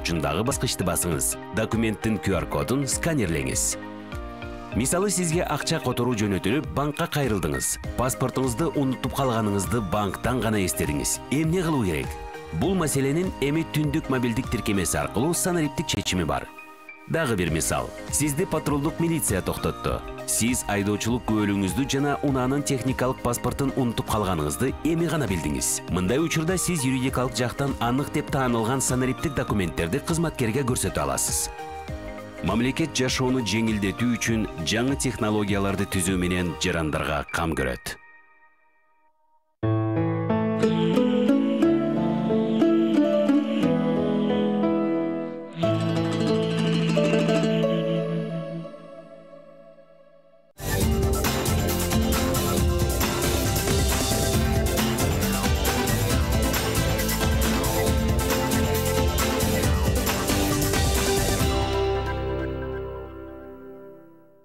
учундагы баскычты басыңыз. Документтин QR кодун сканерлеңиз. Мисалы сизге акча которуу жөнөтүлүп, банкка кайрылдыңыз. Паспортуңузду унутуп калганыңызды банктан гана эстедиңиз. Эмне кылуу керек? Бул маселенин эми түндүк мобилдик тиркемеси аркылуу санариптик чечими бар. Дагы бир мисал. Сизди патрулдук милиция токтотту. Сиз айдоочулук күбөлүңүздү жана унаанын техникалык паспортун унутуп калганыңызды эми гана билдиңиз. Мындай учурда сиз юридикалык жактан анык деп таанылган санариптик документтерди кызматкерге көрсөтө аласыз. Мамлекет жашоону жеңилдетүү үчүн жаңы технологияларды түзүү менен жарандарга кам көрөт.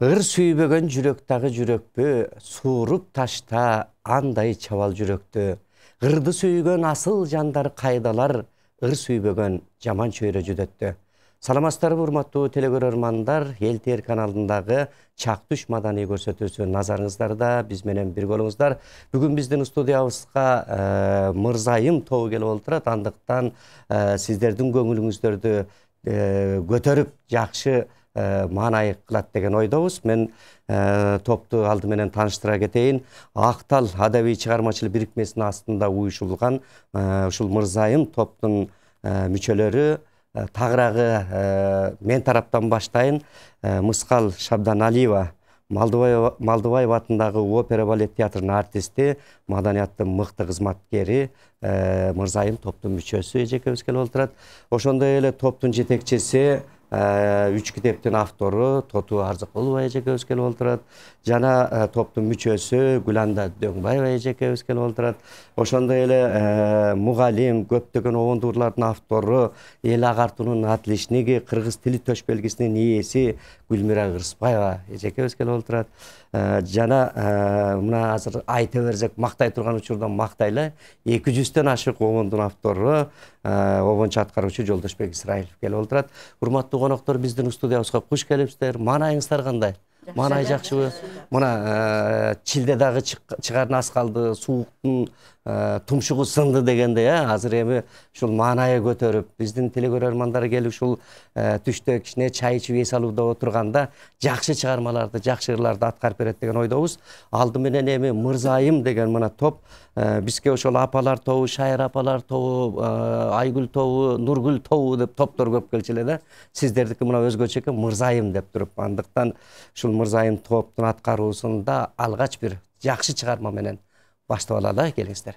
Ыр сүйбөгөн жүрөктагы жүрөкпү, сууруп ташта андай чабал жүрөктү. Ырды сүйгөн асыл жандар кайдалар, ыр сүйбөгөн жаман чөйрө жүдөттү. Саламатсыздарбы урматтуу телекөрөрмандар, Эл Тээр каналындагы Чак түш маданий көрсөтүүсү назарыңыздарда, биз менен бирге болуңуздар. Бүгүн биздин студиябызга Мырзайым тобу келип отурат, андыктан сиздердин көңүлүңүздөрдү көтөрүп жакшы маанай кылат деген ойдобуз. Мен топту алды менен тааныштыра кетейин. Актал адабий чыгармачылык бирикмесинин астында уюшулган ушул Мырзайым топтун мүчөлөрү тагыраагы мен тараптан баштайын. Мыскал Шабданалиева Малдыбаев атындагы опера балет театрынын артисти, маданияттын мыкты кызматкери, Мырзайым топтун мүчөсү эжекебиз келип отурат. Ошондой эле топтун жетекчиси, 3 китептин автору Тоту Арзыкулова эжекебиз келип отурат. Жана топтун мүчөсү Гүланда Дөңбаева эжекебиз келип отурат. Ошондой эле мугалим, көптөгөн обондурлардын автору, эл агартуунун отличниги, кыргыз тили төш белгисинин ээси Гүлмира Кырсбаева эжекебиз келип отурат. Жана мына азыр айта берсек мактай турган учурдан мактайлы 200дөн ашык обондун автору, обончу аткаруучу Жолдошбек Исраилов келип отурат. Урматтуу коноктор, биздин студиябызга куш келипсиздер. Маанайыңыздар кандай? Маанай жакшыбы? Мына чилде дагы чыгарын аз калды, сууктун тумшугу сынды дегенде, азыр эми ушул маанайы көтөрүп, биздин телекөрөрмандар келип ушул түштө кичине чай ичип эс алууда отурганда жакшы чыгармаларды, жакшы ырларды аткарып берет деген ойдобуз. Алды менен эми Мырзайым деген мына топ бизге ошол апалар тобу, Шайыр апалар тобу, Айгүл тобу, Нургүл тобу деп топтор көп келчү эле да. Сиздердики мына өзгөчө экен, Мырзайым деп туруп. Андыктан ушул Мырзайым топтун аткаруусунда алгач бир жакшы чыгарма менен баштап алалы, келиңиздер.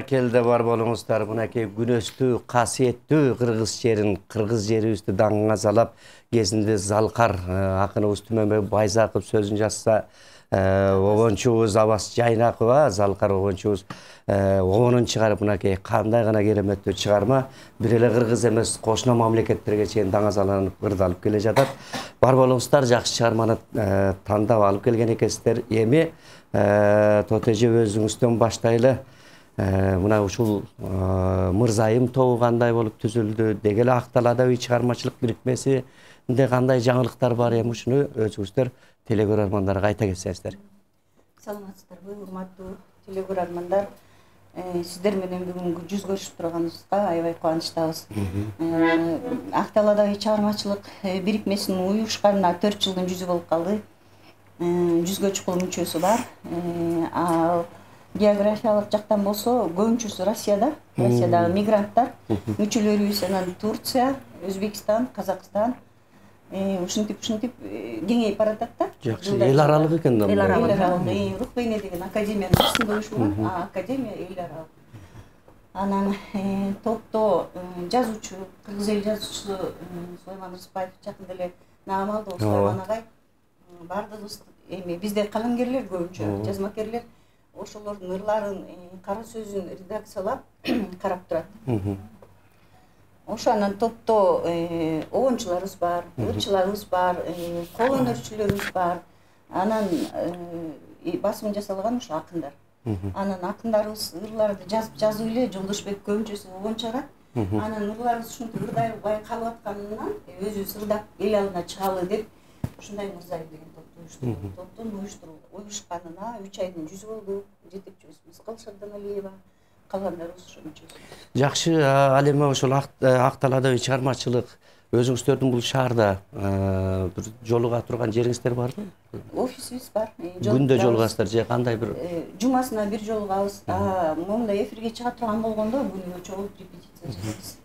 Баракелде бар болуңуздар. Мынакей күнөстүү, касиеттүү кыргыз жерин, кыргыз жерибизди даңыңа салап, кезинде Залкар акыныбыз Түмөнбек Байзаков сөзүн жазса, обончубуз Абас Жайнакова, Залкар обончубуз обонун чыгарып, мынакей кандай гана кереметтүү чыгарма, бир эле кыргыз эмес, кошуна мамлекеттерге чейин даңа салынып кырдалып келе жатат. Бар болуңуздар, жакшы чыгарманы тандап алып келген экенсиздер. Эми Тотеже өзүңүздөн баштайлы. Мына ушул Мырзайым тобу кандай болуп түзүлдү, деги эле Акталадагы чыгармачылык бирикмесинде кандай жаңылыктар бар, эми ушуну өзүңүздөр телекөрөрмандарга айта кетсеңиздер. Саламатсыздарбы, урматтуу телекөрөрмандар. Сиздер менен бүгүнкү жүзгөчүп турганыбызга аябай кубанычтабыз. Акталадагы чыгармачылык бирикмесинин уюшканына 4 жылдын жүзү болуп калды. Жүзгөчү кул мүчөсү бар. Ал географиялык жактан болсо көбүнчөсү Россиядагы мигранттар. Мүчөлөрүбүз анан Турция, Өзбекстан, Казакстан ушинтип кеңейип баратат да. Жакшы, эл аралык экен да. Эл аралык. Рух Бейне деген академиянын ичинде уюшулган, академия эл аралык. Анан топто жазуучу, кыргыз эл жазуучусу Сулайман Рыспаев жакында эле наамалды Сулайман агай бардыгыбыз эми бизде калемгерлер көбүнчө, жазмакерлер ошолордун ырларын, кара сөзүн редакциялап карап турат. Ошо анан топто обончуларыбыз бар, ырчыларыбыз бар, кол өнөрчүлөрүбүз бар. Анан басым жасалган ошо акындар. Анан акындарыбыз ырларды жазып эле Жолдошбек көбүнчөсү обон чыгарат. Анан ырларыбыз ушинтип ырдай бай калып атканынан өзүбүз ырдап эл алдына чыгалы деп ушундай Мырзайым деген топту уюштурдук. Топтун уюшканына 3 айдын жүзү болду. Жетекчибиз Мыскал Шарданалиева, калгандарыбыз ошо мүчөсү. Жакшы, ал эми ошол Акталадагы чыгармачылык өзүңүздөрдүн бул шаарда бир жолуга турган жериңиздер барбы? Офисибиз бар. Күндө жолугасыздар же кандай бир? Жумасына бир жолугабыз. Момундай эфирге чыга турган болгондо күнүгө чогулуп репетиция жасайбыз.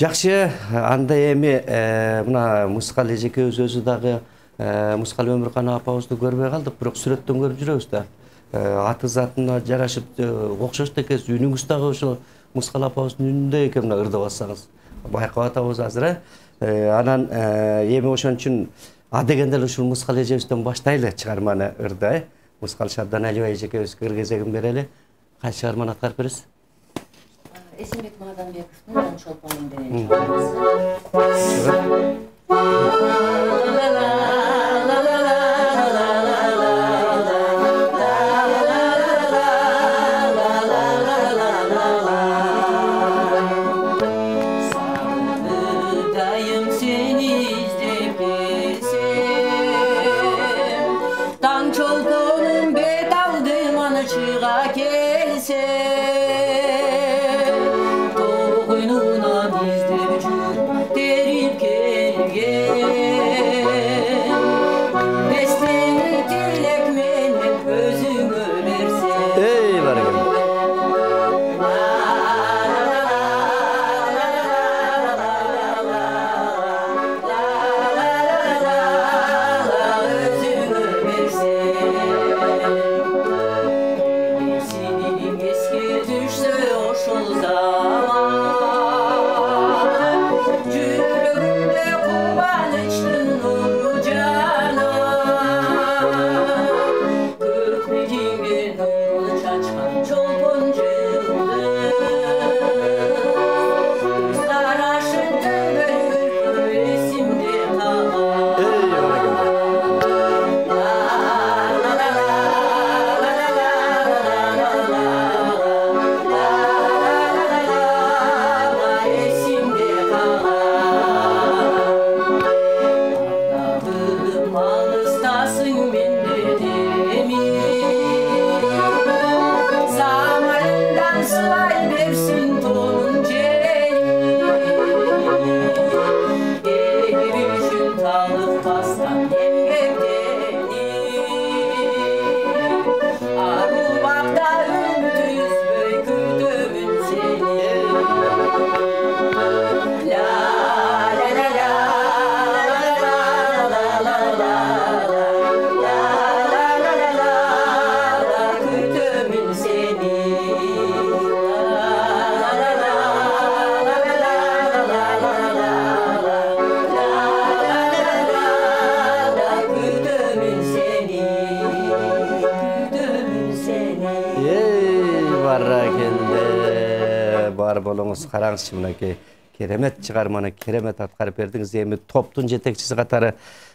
Жакшы, анда эми мына Мыскал эжекебиз өзү дагы Мыскал Өмүркан апабызды көрбөй калдык, бирок сүрөттөн көрүп жүрөбүз да. Аты затына жарашып окшош да экенсиз. Үнүңүз дагы ошо Мыскал апабыздын үнүндөй экен, мына ырдап атсаңыз. Байкап атабыз азыр. Анан эми ошон үчүн дегенде эле ушул Мыскал эжебизден баштайлы чыгарманы ырда. Мыскал Шарданалиева эжекебизге кыргызегин берели. Кайсы чыгарманы аткарып бересиз? Эсенбек Мадамбековдун Шолпоным деген чыгармасы. бар болуңуз. Караңызчы мынакей керемет чыгарманы керемет аткарып бердиңиз. Эми топтун жетекчиси катары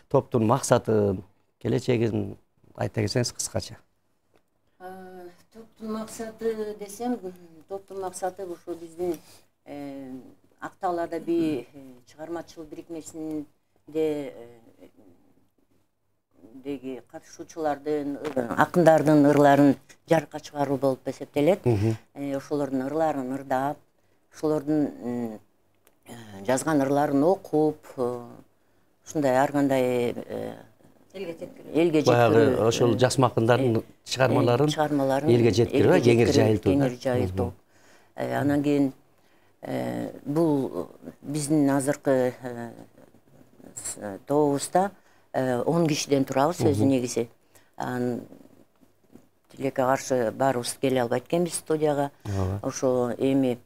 топтун максатын, келечегин айта кетсеңиз кыскача. Топтун максаты десем, топтун максаты ушу биздин Актау Адаби чыгармачылык бирикмесинде деги катышуучулардын, акындардын ырларын жарыкка чыгаруу болуп эсептелет. Ошолордун ырларын ырдап, ошолордун жазган ырларын окуп, ушундай ар кандай элге жеткирүү. Ошол жас акындардын чыгармаларын элге жеткирүү, кеңири жайылтуу. Анан кийин бул биздин азыркы тобубузда 10 кишиден турабыз сөзү негизи. Тилекке каршы баарыбыз келе албайт экенбиз студияга. Ошо эми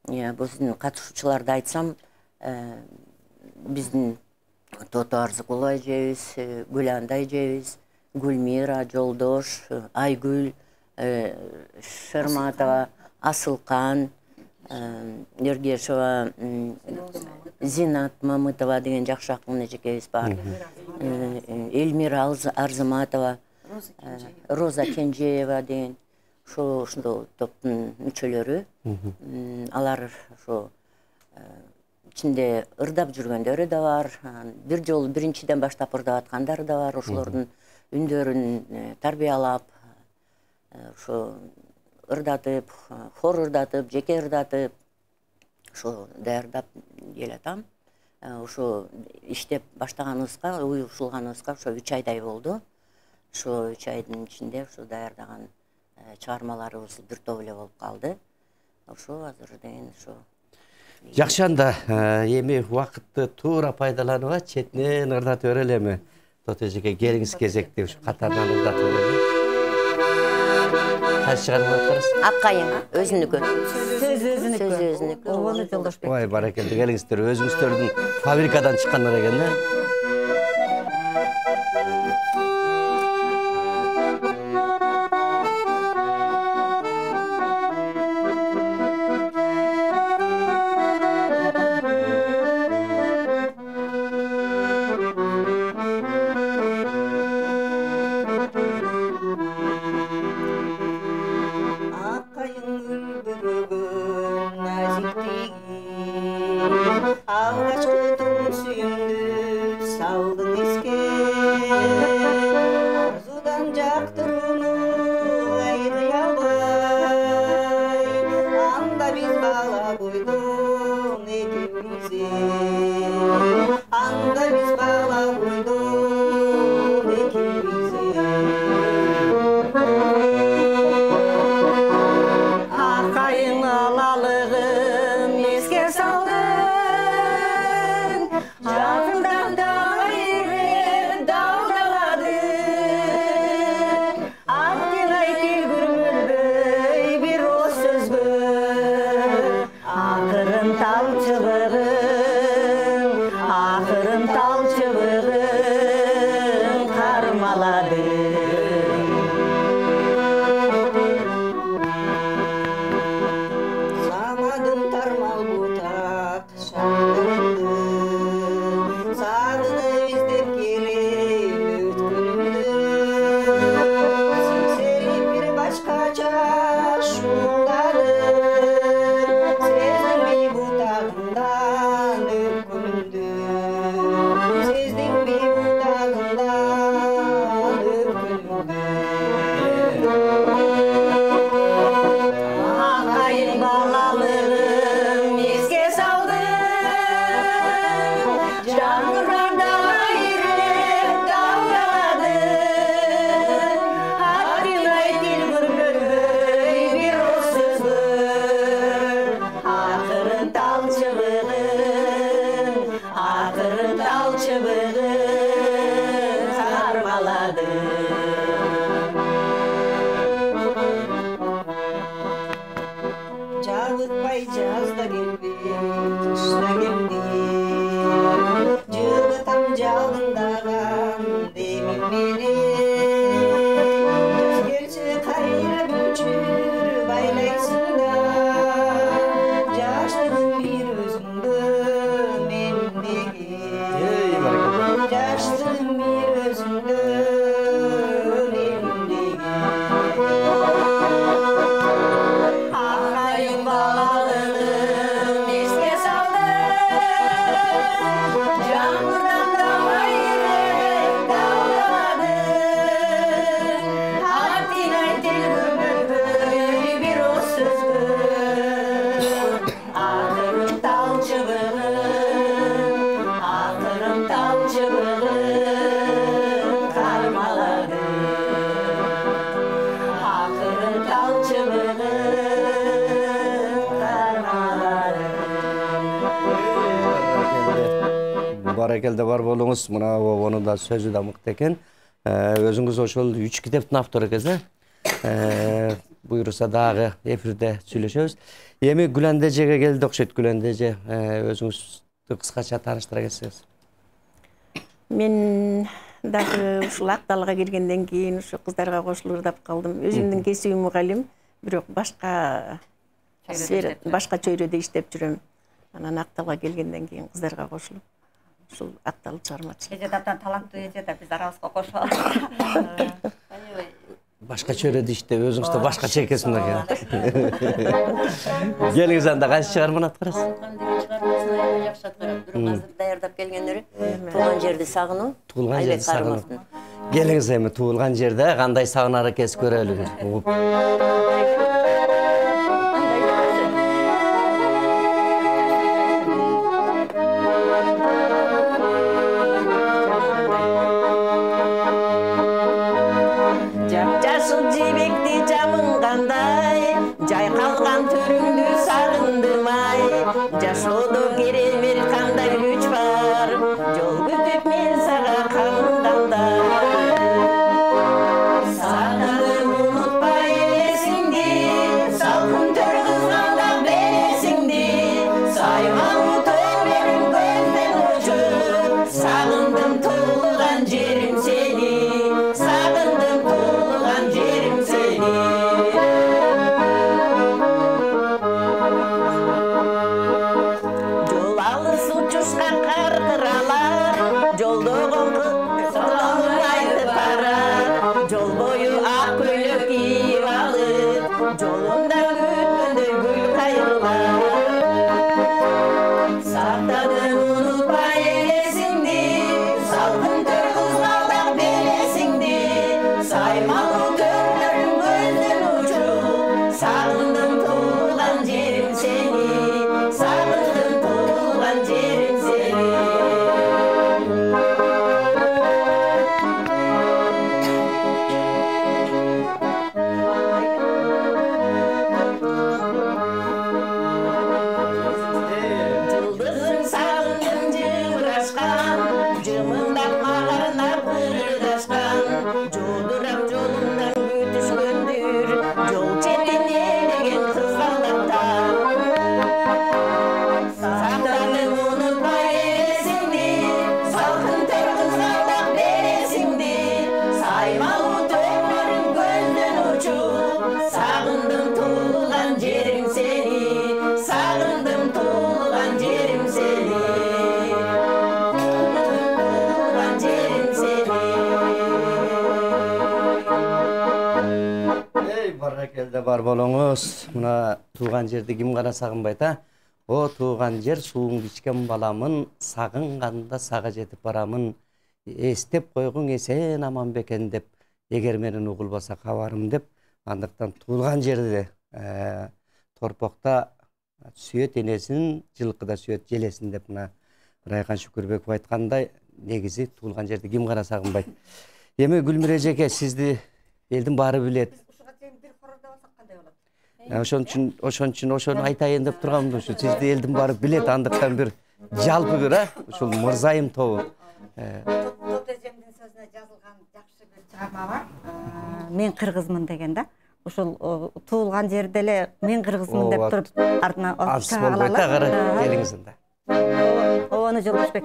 биздин катышуучуларды айтсам, биздин Тото Арзыкулова эжебиз, Гүланда эжебиз, Гүлмира, Жолдош, Айгүл, Шерматова, Асылкан, Ергешова, Зинат Мамытова деген жакшы акын эжекебиз бар. Эльмира Арзыматова, Роза Кенжеева деген ошондой топтун мүчөлөрү. Алар ошо ичинде ырдап жүргөндөрү да бар. Бир жолу биринчиден баштап ырдап аткандары да бар. Ошолордун үндөрүн тарбиялап, ошо ырдатып, хор ырдатып, жеке ырдатып, ошо даярдап келатам. Ошо иштеп баштаганыбызга, уюшулганыбызга ошо 3 айдай болду. Ошо 3 айдын ичинде ошо даярдаган чыгармаларыбыз бир топ эле болуп калды. Ошо азыр деген ошо. Жакшы анда, эми убакытты туура пайдаланып, четинен ырдатып берели эми. Тото эжеке келиңиз кезекте ушу катарынан ырдатып берели. Кайсы чыгарма аткарасыз? Аккайың өзүнүкү. Сөз Өзүнүкү. Обону Жолдошбек. Ой, баракелде, келиңиздер. Өзүңүздөрдүн фабрикадан чыккандар экен да. Баракелде бар болуңуз. Мына онун да сөзү да мыкты экен. Өзүңүз ошол 3 китептин автору экенсиз. Буйруса дагы эфирде сүйлөшөбүз. Эми Гүлендежеге келди окшойт. Гүлендеже өзүңүздү кыскача тааныштыра кетсеңиз. Мен дагы ушул Акталга келгенден кийин ушу кыздарга кошулур деп калдым. Өзүмдүн кесибим мугалим, бирок башка чөйрөдө иштеп жүрөм. Анан Акталга келгенден кийин кыздарга кошулуп, ушул Актал чыгармачы. Эже таптан таланттуу эже да биз арабызга кошуп алабыз. Башка чөйрөдө иштеп, өзүңүз да башкача экенсиз мына. Келиңиз анда кайсы чыгарманы аткарасыз? Чыгармасын аябай жакшы аткарат. Бирок азыр даярдап келгендери туулган жерди сагынуу. Туулган жерди сагынуу. Келиңиз эми туулган жерде кандай сагынар экенсиз көрөлү. Жашыл жебекти жабынгандай, жайкалган төрүңдү сагындырмай, жашоодо керемет кандай күч бар, жол күтүп мен сага камданда. Сагынып унутпай элесиңди, салкын төр кызганда бересиңди, саймалы төбөлүм көздөн учуп, сагындым туулган жерим сени, сагындым туулган жерим сени. Жол алыс учушкан каркыралар, жолдогон кызларын айтып барат, жол бою ак көйлөк кийип алып, жолунда күткөндөй гүл кайрылар. Сактадым унутпай элесиңди, салкын төр кызгалдап бересиңди, саймалы төрлөрүм көздөн учуп, сагындым туулган жерим сени, сагындым туулган жерим сени. Жылдызым сагындым жыбырашкан, жымыңдап магарнап ырдашкан, жолдурап жолумдан күтүшкөндүр, жол четине элеген кызгалдактар. Сактадым унутпай элесиңди, салкын төр кызгалдап бересиңди, саймалы төбөлүм көздөн учуп, сагындым туулган жерим сени, сагындым туулган жерим сени, туулган жерим сени. Баракелде бар болуңуз. Мына туулган жерди ким гана сагынбайт, а? О туулган жер, сууңду ичкен баламын, сагынганда сага жетип барамын. Эстеп койгуң эсен аман бекен деп, эгер менен угулбаса кабарым деп, андыктан туулган жерде торпокта сүйөт энесин, жылкыда сүйөт желесин деп мына Райкан Шүкүрбеков айткандай, негизи туулган жерди ким гана сагынбайт. Эми Гүлмира эжеке, сизди элдин баары билет. Ошон үчүн ошону айтайын деп тургам ушу. Сизди элдин баары билет, андыктан бир жалпы бир, ушул Мырзайым тобу. Топ эжемдин сөзүнө жазылган жакшы бир чыгарма бар. Мен кыргызмын деген да. Ушул туулган жерде эле мен кыргызмын деп туруп артына Аз болбойт агары келиңиз анда. Обону Жолдошбек.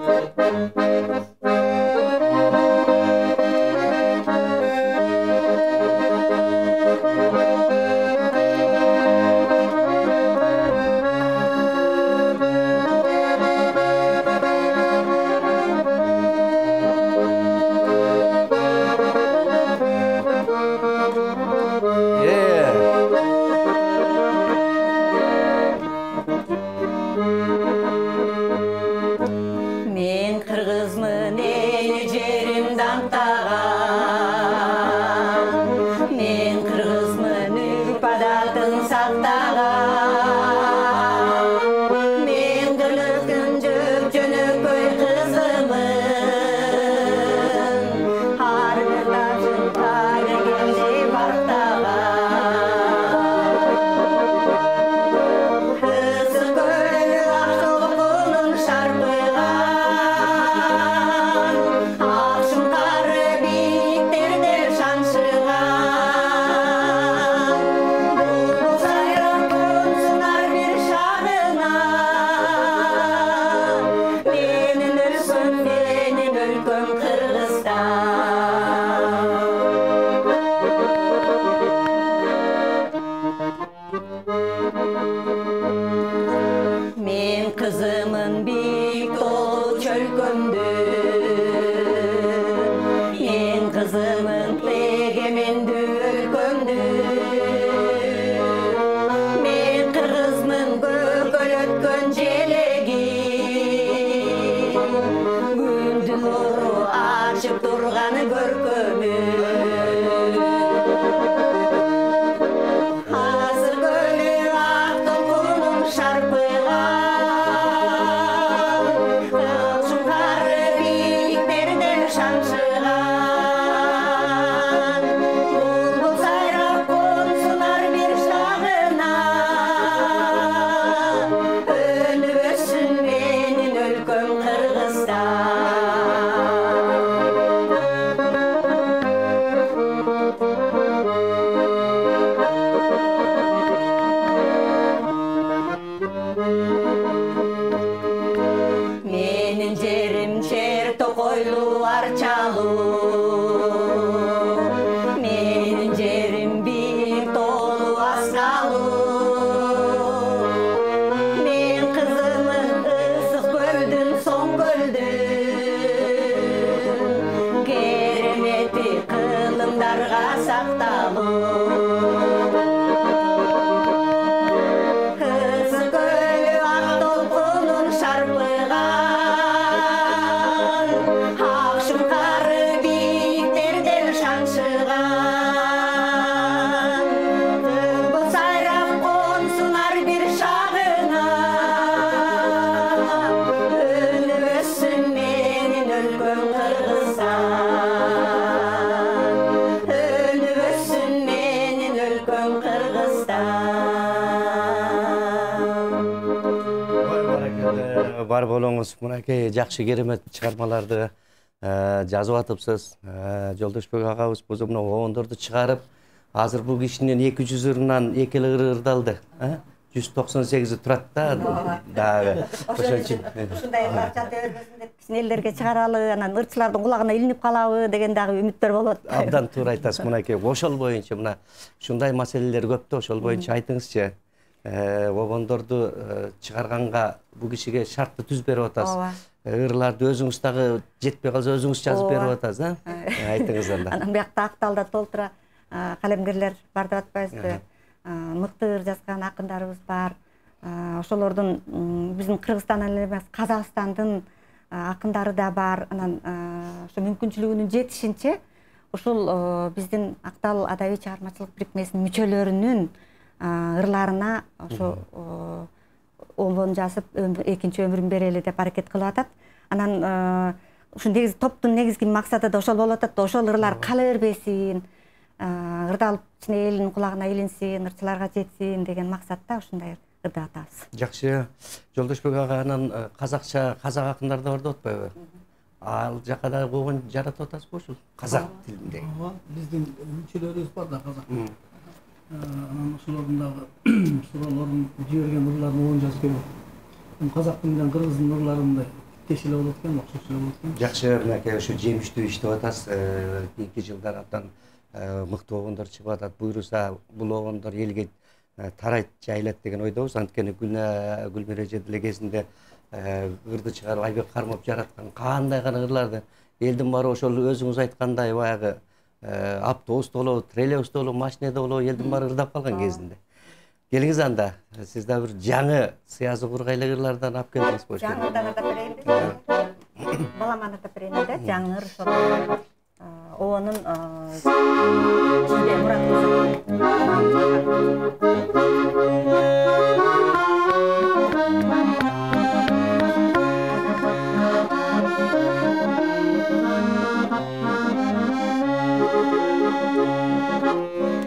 Мен кыргызмын эл жеримде турган көркөмү азыр көлү ак толкунун шарпыган кылчым кары бийликтерден шаңшыган булбул сайрап консун ар бир шагына өнүп өссүн менин өлкөм Кыргызстан. Менин жерим чер токойлуу арчалуу менин жерим бийик тоолуу аскалуу мен кызымын ысык көлдүн соң көлдүн керемети кылымдарга сакталуу ысык көлү ак толкунун шарпыган ак шуңкары бийиктерден шаңшыган булбул сайрап консун ар бир шагына өнүп өссүн менин өлкөм Кыргызстан өнүп өссүн менин өлкөм Кыргызстан. Бар болуңуз, мынакей жакшы керемет чыгармаларды жазып атыпсыз. Жолдошбек агабыз бул мына обондорду чыгарып, азыр бул кишинин 200 ырынан 2 ырдалды. 198 турат да дагы. Ушундай барча өрбөсүн деп кичине элдерге чыгаралы, анан ырчылардын кулагына илинип калабы деген дагы үмүттөр болот. Абдан туура айтасыз. Мынакей ошол боюнча мына ушундай маселелер көп да, ошол боюнча айтыңызчы. Обондорду чыгарганга бул кишиге шартты түз берип атасыз. Ырларды өзүңүз дагы жетпей калса өзүңүз жазып берип атасыз, айтыңыз анда. Анан биякта акталда толтура калемгерлер бар деп атпайсызбы? Мыкты ыр жазган акындарыбыз бар. Ошолордун биздин Кыргызстандан эле эмес, Казакстандын акындары да бар. Анан ошо мүмкүнчүлүгүнүн жетишинче ушул биздин Актал адабий чыгармачылык бирикмесинин мүчөлөрүнүн ырларына ошо обон жазып экинчи өмүрүн берели деп аракет кылып атат. Анан ушу негизи топтун негизги максаты да ошол болуп атат. Ошол ырлар кала бербесин, ырдалып кичине элдин кулагына илинсин, ырчыларга жетсин деген максатта ушундай ырды атабыз. Жакшы. Жолдошбек ага, анан казакча, казак акындар да бар деп атпайбы? Ал жака да обон жаратып атасызбы ушул казак тилинде? Биздин мүчөлөрүбүз бар да казак. Анан ошолордун дагы суроолорун жиберген ырларын обон жазып берип. Казак тилинен кыргыздын ырларындай тиктеш эле болот экен, окшош эле болот экен. Жакшы, мынакей ушу жемиштүү иштеп атасыз. Кийинки жылдар абдан мыкты обондор чыгып атат. Буйруса бул обондор элге тарайт, жайылат деген ойдобуз. Анткени Гүлмире деле кезинде ырды чыгарып Айбек Кармов жараткан кандай гана ырларды элдин баары ошол өзүңүз айткандай баягы автобуста болобу, трейлебуста болобу, машинеде болобу элдин баары ырдап калган кезинде. Келиңиз анда, сиз да бир жаңы сыясы кургайлы ырлардан алып келдиңиз болчу. Жаңы ырдан ырдап берейин деп. Баламан ырдап берейин да, жаңы ыр ошол обонун Жиде Мурат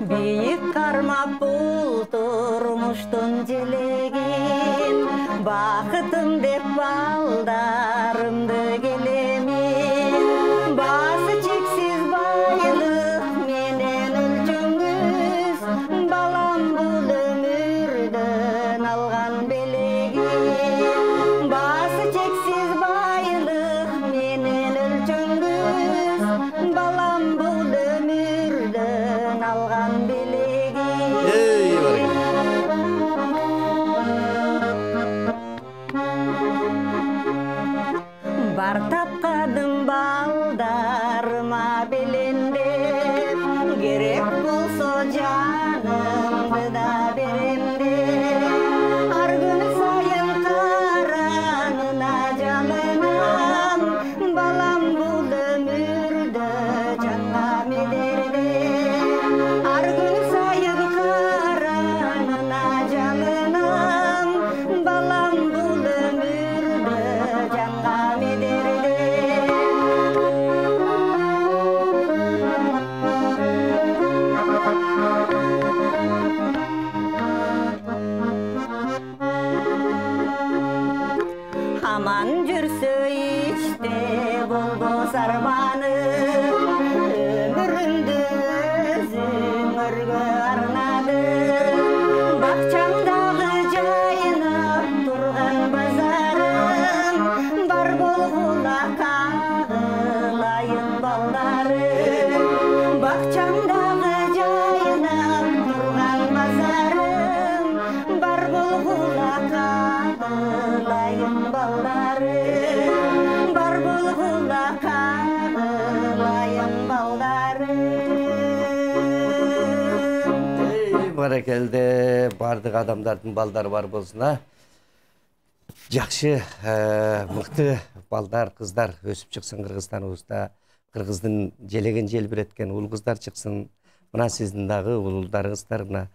Бийик кармап бул турмуштун желегин, бакытым деп балдарымды келемин. Басы чексиз байлык менен өлчөңүз, балам бул өмүрдөн алган белегин. Басы чексиз байлык менен өлчөңүз, балам бул өмүрдөн алган белегин. аман жүрсө ичте болбос арманым өмүрүмдү өзүңөргө арнадым бакчамдагы жайнап турган базарым бар болгула кагылайын балдарым бакчамдагы жайнап турган базарым бар болгула кагылайын балдарым бар болгула кагылайын балдарым. Баракелде бардык адамдардын балдары бар болсун, а? Жакшы, мыкты балдар, кыздар өсүп чыксын Кыргызстаныбызда. Кыргыздын желеген желбиреткен ул кыздар чыксын. Мына сиздин дагы уулдарыңыздар мына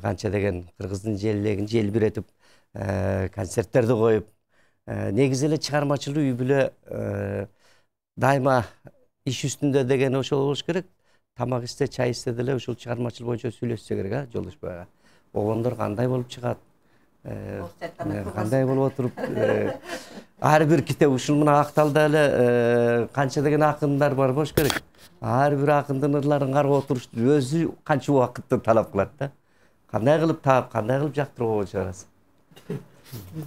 канча деген Кыргыздын желегин желбиретип, концерттерди коюп, негизи эле чыгармачылык үй бүлө дайыма иш үстүндө деген ошол болуш керек. Тамак исте, чай исте деле ушул чыгармачылык боюнча сүйлөшсө керек, а, Жолдошбай ага. Огондор кандай болуп чыгат? Кандай болуп отуруп? Ар бир китеп ушул мына Акталда эле канча деген акындар бар болуш керек. Ар бир акындын ырларын карап отуруш өзү канча убакытты талап кылат да. Кандай кылып таап, кандай кылып жактырууга чыгарасыз? Биз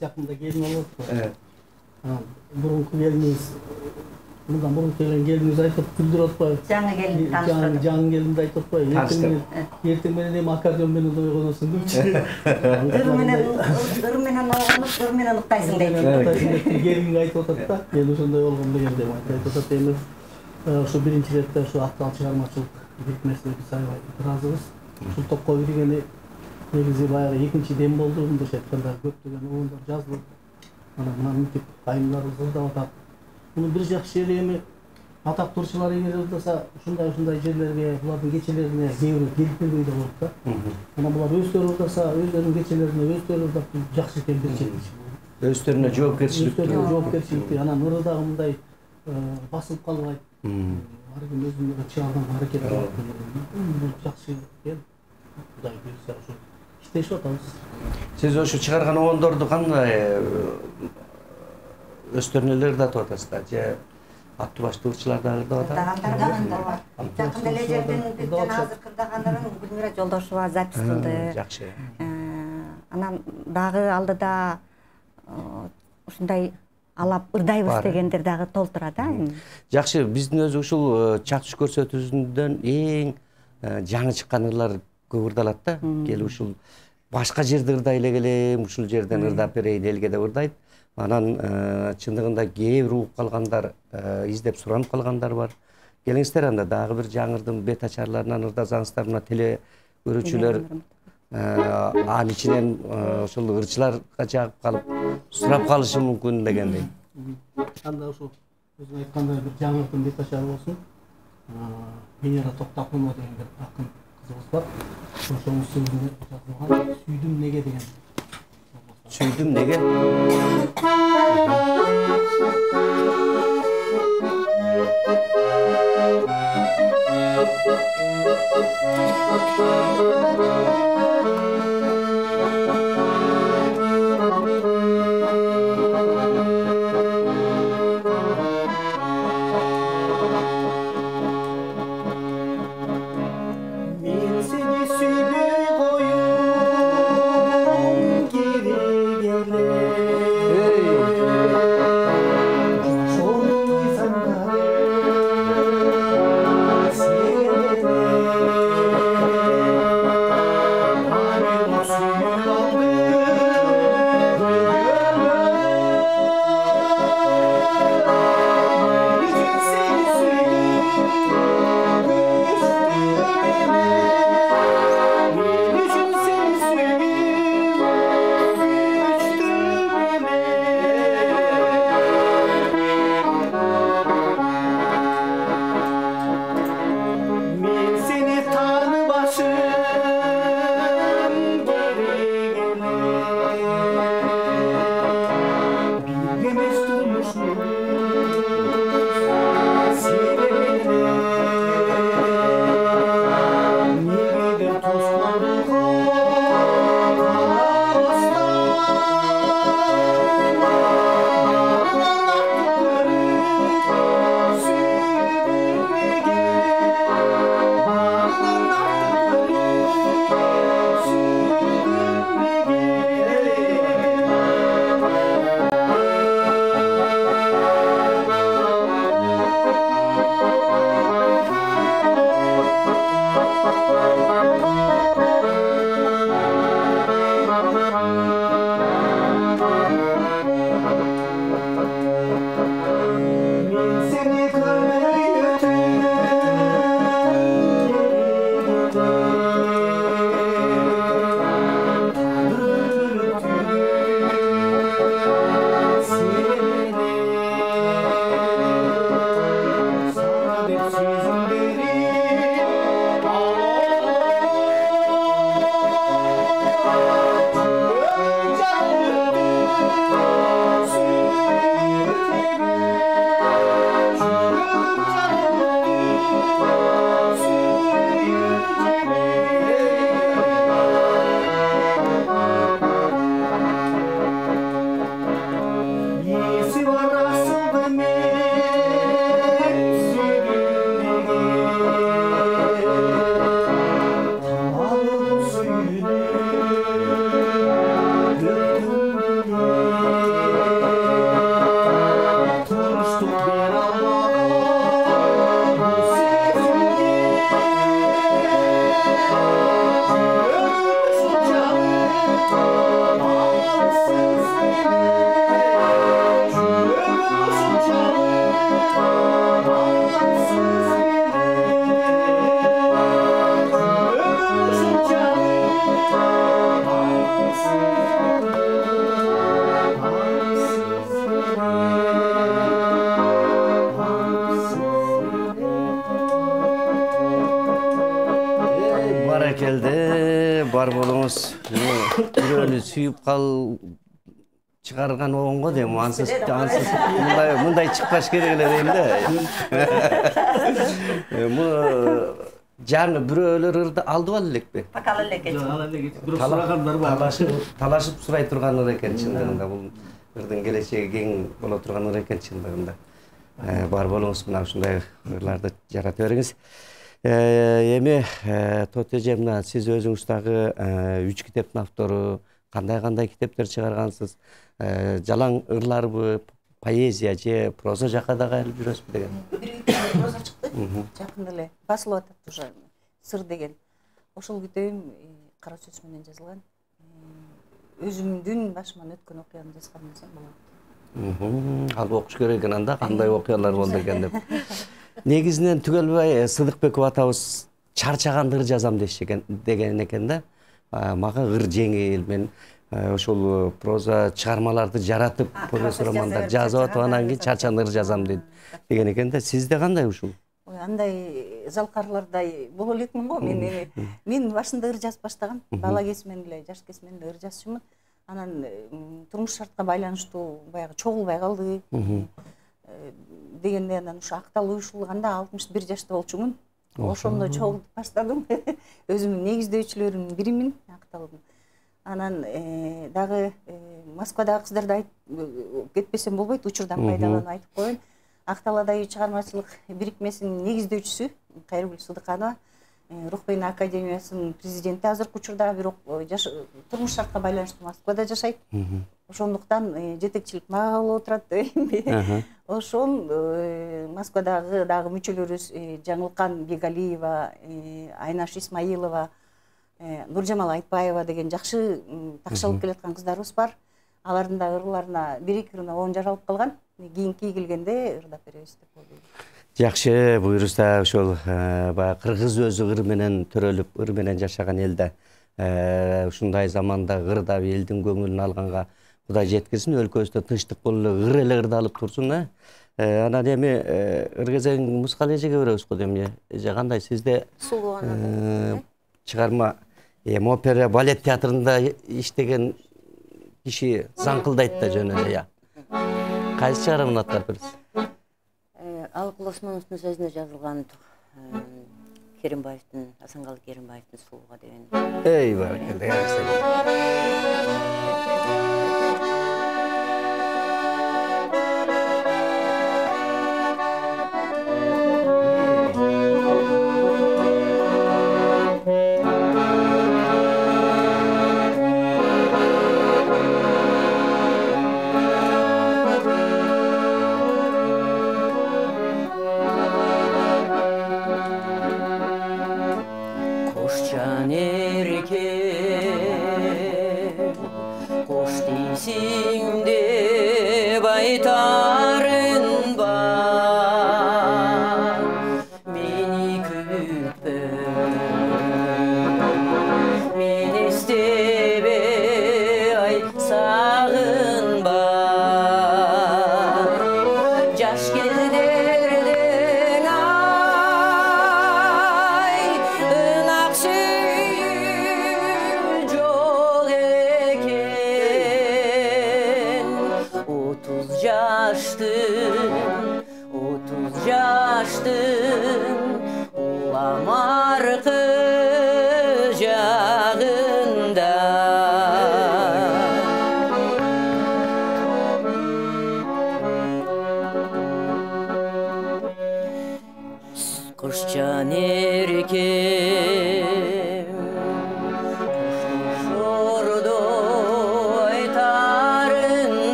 жакында келин болуп атпайбы? Мурунку келинибиз, мындан мурун келген келинибиз айтып күлдүрүп атпайбы? Жаңы келин таныштырдым. Жаңы келинди айтып атпайбы? Эртең менен эми аккордеон менен ойгоносуң депчи. Ыр менен ойгонуп, ыр менен уктайсың дейт. Келинге айтып атат да, мен ошондой болгом деген деп айтып атат. Эми ошо биринчи иретте ошо Актал чыгармачылык бирикмесине биз аябай ыраазыбыз. Ушул топко киргени негизи баягы экинчи дем болду. Мындайча айтканда көптөгөн оондар жазылып, мына мынтип айымдарыбыз ырдап атат. Мунун бир жакшы жери эми атактуурчулар эгер ырдаса ушундай жерлерге, булардын кечелерине кээ бирөө келип келбей да болот да. Анан булар өздөрү ырдаса, өздөрүнүн кечелерине өздөрү ырдап жакшы тембирчилик. Өздөрүнө жоопкерчиликти, анан ыры дагы мындай басылып калбайт. Ар ким өзүнө чыгарган аракет кылат. Бул жакшы экен. Кудай буйрса ошо иштешип атабыз. Сиз ошо чыгарган оондорду кандай өстөрүнө эле ырдатып атасыздар же аттуу баштуу ырчылар да ырдап атат? Ырдагандар бар. Жакында эле жерден азыр ырдагандарын Гүлмира Жолдошова запись кылды. Жакшы. Анан дагы алдыда ушундай алап ырдайбыз дегендер дагы толтура да. Жакшы, биздин өзү ушул чак-чук көрсөтүүсүндөн эң жаңы чыккан ырлар көп ырдалат да. Кел ушул башка жерде ырдай эле келем, ушул жерден ырдап берейин элге деп ырдайт. Анан чындыгында кээ бир угуп калгандар, издеп суранып калгандар бар. Келиңиздер анда дагы бир жаңырдын бет ачарларынан ырдасаңыздар, мына теле көрүүчүлөр анын ичинен ошол ырчыларга жагып калып сурап калышы мүмкүн дегендей. Анда ошо өзүң айткандай бир жаңырдын бет ачары болсун. Венера Токтакунова деген бир акын кызыбыз бар. Ошонун сөзүнө жазылган "Сүйдүм неге" деген. Сүйдүм неге? Barakelde бар болуңуз. Бирөөнү сүйүп чыгарган оңго дейм, ансыз мындай чыкпаш керек эле дейм да. Жаңы бирөөлөр ырды алдып ал элекпи? Такалы элекпи? Бирок сурагандар бар. Талашып сурай турган ыр экен чындыгында. Бул ырдын келечеги кең боло турган ыр экен чындыгында. Бар болуңуз, мына ушундай ырларды жарата бериңиз. Эми Тот эже, мына сиз өзүңүз дагы 3 китептин автору, кандай китептер чыгаргансыз? Жалаң ырларбы, поэзия же проза жака дагы алып жүрөсүзбү деген? Проза чыкты. Жакында эле басылып атат уже сыр деген. Ошол китебим кара сөз менен жазылган. Өзүмдүн башыман өткөн окуяны жазган десем болот. Алып окуш керек экен анда, кандай окуялар болду экен деп. Негизинен Түгелбай Сыдыкбеков атабыз чарчаган ыр жазам деген экен да. Мага ыр жеңил, мен ошол проза чыгармаларды жаратып, повесть романдар жазып атып, анан кийин чарчаган ыр жазам деген экен да. Сизде кандай ушул? Андай залкарлардай боло элекмин го. Мен башында ыр жазып баштагам. Бала кезимден эле, жаш кезимден эле ыр жазчумун. Анан турмуш шартка байланыштуу баягы чогулбай калды. Дегенде анан ушу Актал уюшулганда 61 жашта болчумун. Ошондо чогултуп баштадым. Өзүмдүн негиздөөчүлөрүнүн биримин Акталдын. Анан дагы Москвадагы кыздарды кетпесем болбойт, учурдан пайдаланып айтып коеюн. Актал адайы чыгармачылык бирикмесинин негиздөөчүсү Кайргүл Сыдыканова, Рухбейна академиясынын президенти азыркы учурда, бирок турмуш шартка байланыштуу Москвада жашайт. Ошондуктан жетекчилик мага болуп отурат дейм. Ошол Москвадагы дагы мүчөлөрүбүз Жаңылкан Бегалиева, Айнаш Исмаилова, Нуржамал Айтбаева деген жакшы такшалып келаткан кыздарыбыз бар. Алардын да ырларына бир-эки ырына оң жаралып калган. Кийинки келгенде ырдап беребиз деп болду. Жакшы, буюрса ошол баягы кыргыз өзү ыр менен төрөлүп, ыр менен жашаган элде ушундай заманда ырда элдин көңүлүн алганга Кудай жеткирсин, өлкөбүздө тынчтык болуп ыр эле ырдалып турсун. Анан эми ыр кезең Мускал эжеге беребиз го дейм. Эже кандай, сизде чыгарма опера, балет театрында иштеген киши заңкылдайт да жөн эле. Кайсы чыгарманы аттап бересиз? Алыкул Осмоновдун сөзүнө жазылган Керимбаевдин, Асанкалы Керимбаевдин Сууга деген. Эй, баракелде.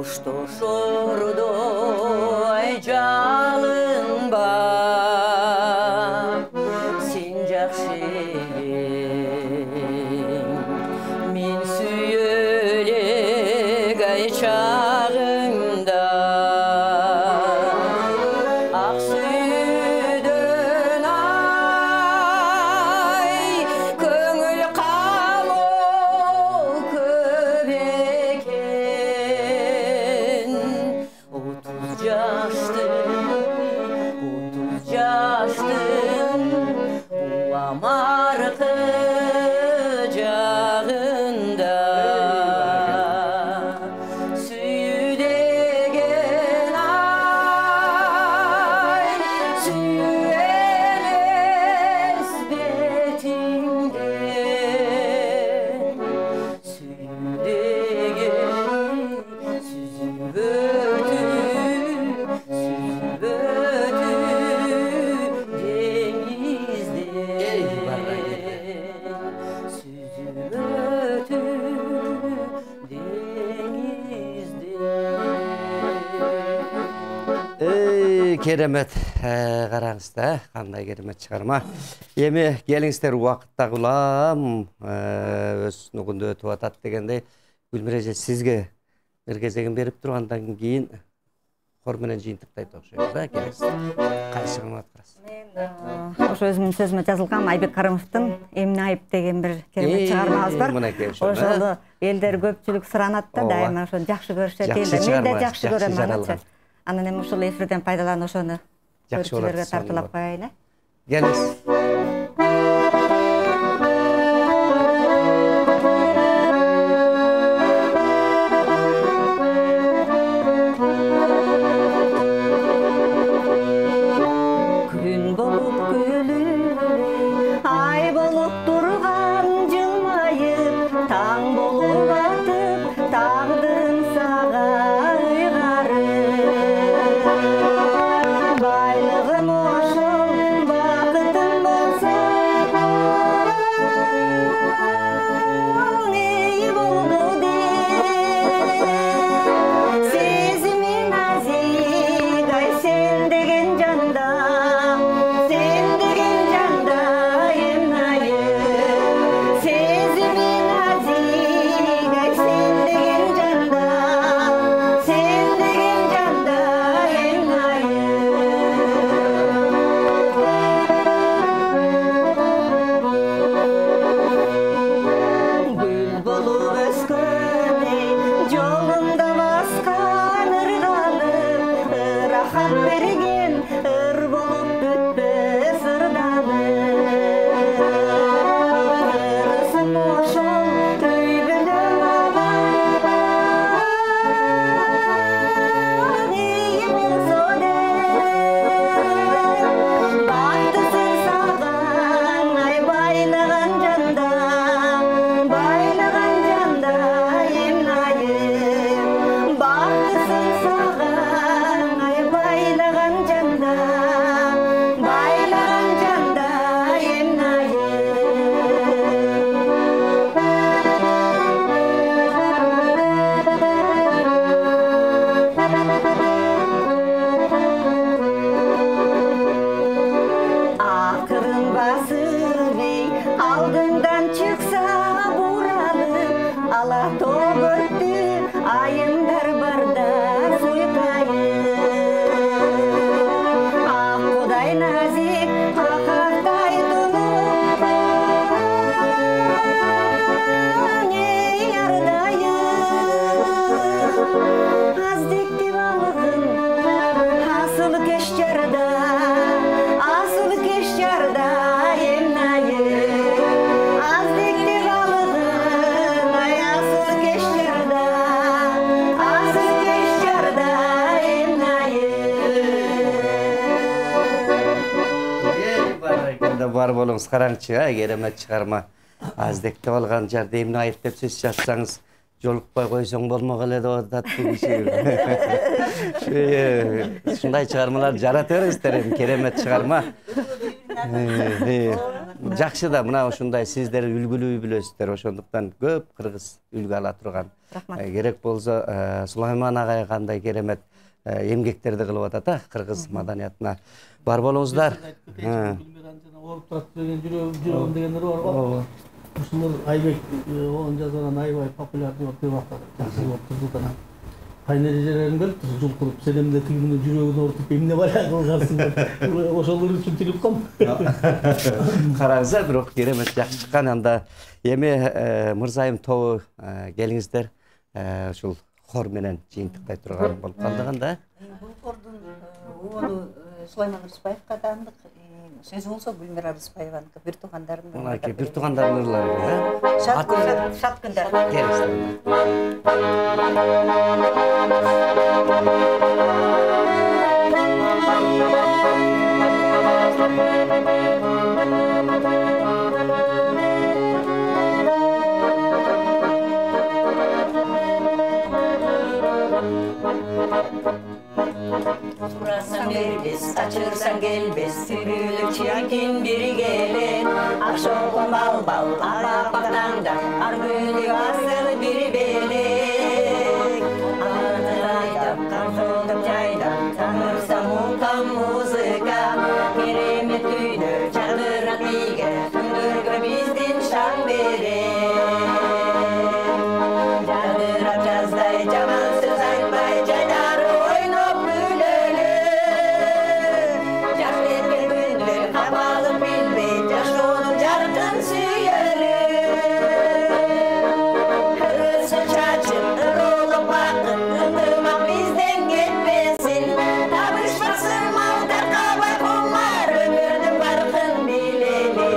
Коштошордой жалынба сен жақшы мен сүйелек ай шағында ақ сүйден ай көңіл қамыл көп екен 30 yaştın uamarkı жағында сүйдеген ай сүйелес бетіңден сүйдеген сүзіп Керемет қараңызда, қандай керемет шығарма. Еме келіңіздер уақытта құлам, өз нүгінді өтіп атат дегендей, Гүлміреже сізге бір кезегін беріп тұрғандан кейін хорменен жиынтықтайды оқшайды да, келіңіздер. Қайшығын атқырасыз. Мен ошо өзүмдүн сөзүмө жазылган Айбек Карымовдун Эмне айып деген бир керемет чыгармабыз бар. Ошол элдер көпчүлүк суранат да, дайыма ошону жакшы көрүшөт. Мен да жакшы көрөм аны. Анан эми ушул эфирден пайдаланып ошону көрүүчүлөргө тартуулап коеюн. Келиңиз. Бар болуңуз, караңчы, керемет чыгарма. Аздектеп алган жерде эмне айып деп сөз жазсаңыз, жолукпай койсоң болмок эле деп атат киши. Ушундай чыгармалар жарата бериңиздер, керемет чыгарма. Жакшы да мына ушундай сиздер үлгүлүү билесиздер, ошондуктан көп кыргыз үлгү ала турган. Керек болсо Сулайман агай кандай керемет эмгектерди кылып атат кыргыз маданиятына. Бар болуңуздар. Ооруп турат деген жүрөгүм дегендер бар го. Ушулар Айбек он жазган аябай популярдуу болуп калды. Жакшы болуп турду да. Кайнережелерим келип туруп жул куруп, сенем де тигинин жүрөгүн оорутуп, эмне бар кылгансың деп. Ошолор үчүн тилип ком. Караңыздар, бирок керемет жакшы чыккан. Анда эми Мырзайым тобу келиңиздер. Ушул хор менен жыйынтыктай турган болуп калдыган да. Бул хордун оону Сулайман Рыспаевга таандык. Сөзү болсо Гүлмира Рыспаеваныкы, бир туугандарым. Мынакей бир туугандардын ырлары да. Шат күндөр. Сурасаң бербес, качырсаң келбес, сүрүлүп чыякин бири келет. Акшоқон бал-бал, алапактаңда, ар күнү асыл бири белек. Артырайдап, камсолдоп жайдап, танырсаң ултам музыка. Керемет күйдө, чагырат бийге, түндөргө биздин шаң берек. Жадырап жаздай, жаман сөз айтпай, жайдары ойноп күлөлү. Жаш кеткен күндөр капалып билбей, жашоонун жаркын сүйөлү. Өсө чачып, ырылып бакыт, ынтымак бизден кетпесин. Табышпасын мал таркабай кумар, өмүрдүн баркын билели,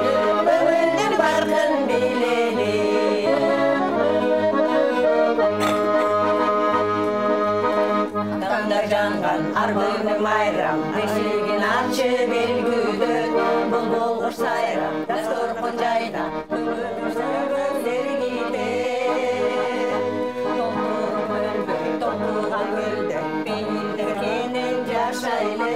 өмүрдүн баркын билели. Таңдар жанган ар күнү майрам, бешигин ачы белгүлөр. Бұлбұл құш сайрап, дасторкон жайда, күңгүрсөгөн сергиде. Толтуруп өлбөй, толтурган көлдө, мендир кенен жашайлы.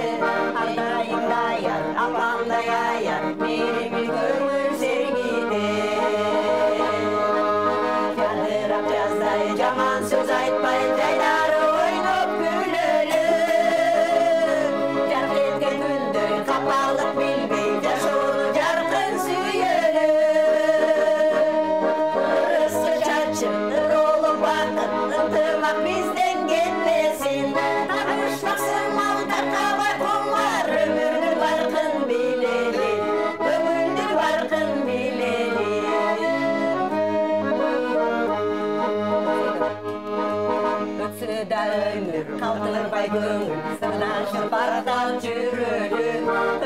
Атайым даяр, апамдай аяр, меремил көңүл сергиде. Жадырап жаздай, жаман сөз айтпай, жайдары ойноп күлөлү. Жарк эткен күндөр капалык билбей, жашоонун жаркын сүйөлү. Ырысы чачып, ырылып бакыт, ынтымак бизден кетпесин. Табышпаксың мал таркабай кумар, өмүрдүн баркын билели, өмүрдүн баркын билели. Өтсө да өмүр, калтырбай көңүл, сырлашып бартап жүрөлү.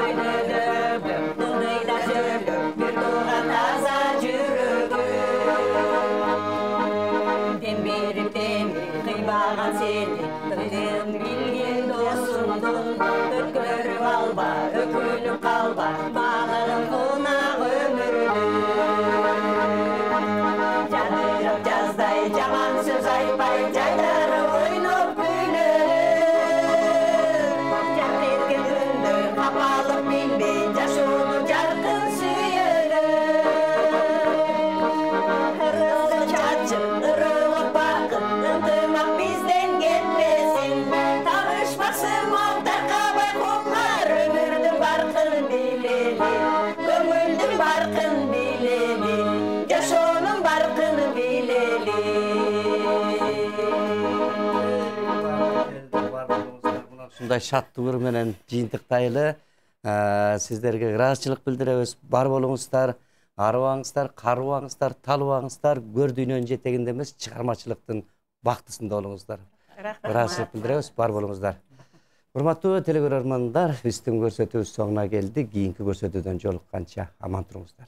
Өйнөдө өбүп, тындыйда жөлөп, бир тууган таза жүрөгү. Дем берип деми, кыйбаган сени, тыйын билген досуңдун. Өткөрүп алба, өкүнүп калба, багырын кунак өмүрдүн. Жадырап жаздай, жаман сөз айтпай, жайдары ойноп күлөлү. Жарк эткен күндөр капалык билбей, жашоонун жаркын сүйөлү. Ырысы чачып, ырылып бакыт, ынтымак бизден кетпесин. Табышпаксың мал таркабай кумар, өмүрдүн баркын билели, көңүлдүн баркын билели, жашоонун баркын билели. Ушундай шаттыгы менен жыйынтыктайлы. Сиздерге ыраазычылык билдиребиз. Бар болуңуздар, арыбаңыздар, карыбаңыздар, талыбаңыздар, көр дүйнөнүн жетегинде эмес, чыгармачылыктын бактысында болуңуздар. Ыраазычылык билдиребиз. Бар болуңуздар. Урматтуу телекөрөрмандар, биздин көрсөтүүбүз соңуна келди. Кийинки көрсөтүүдөн жолукканча аман туруңуздар.